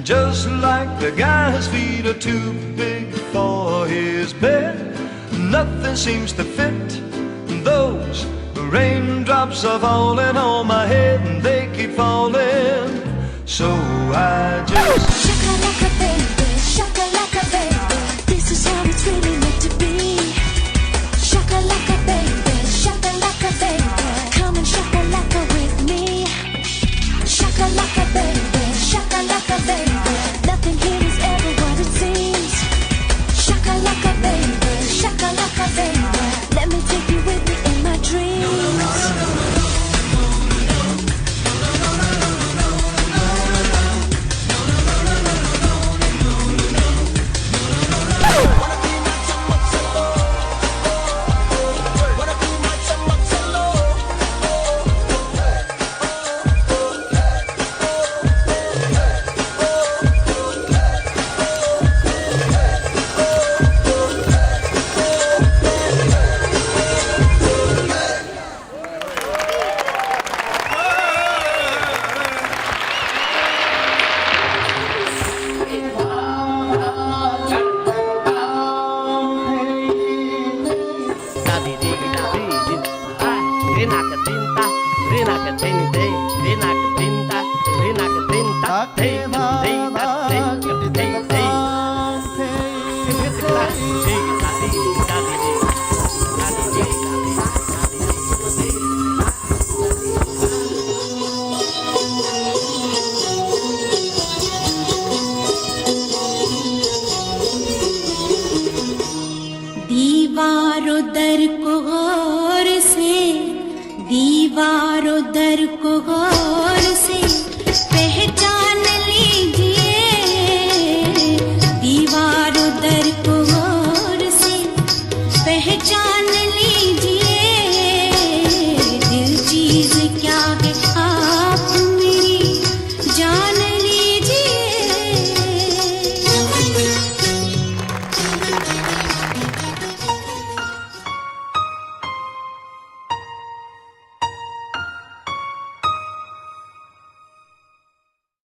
Just like the guy's feet are too big for his bed. Nothing seems to fit. Those raindrops are falling on my head and they keep falling. So I just Shakalaka baby, shakalaka baby, this is how it's really meant to be. Shakalaka baby, come and shakalaka with me. Shakalaka baby, nothing here is ever what it seems. Shakalaka baby, let me take you with me in my dreams. दीवारों दर को गौर से, दीवारों दर को गौर से पहचान लीजिए। दीवारों दर को गौर से पहचान लीजिए।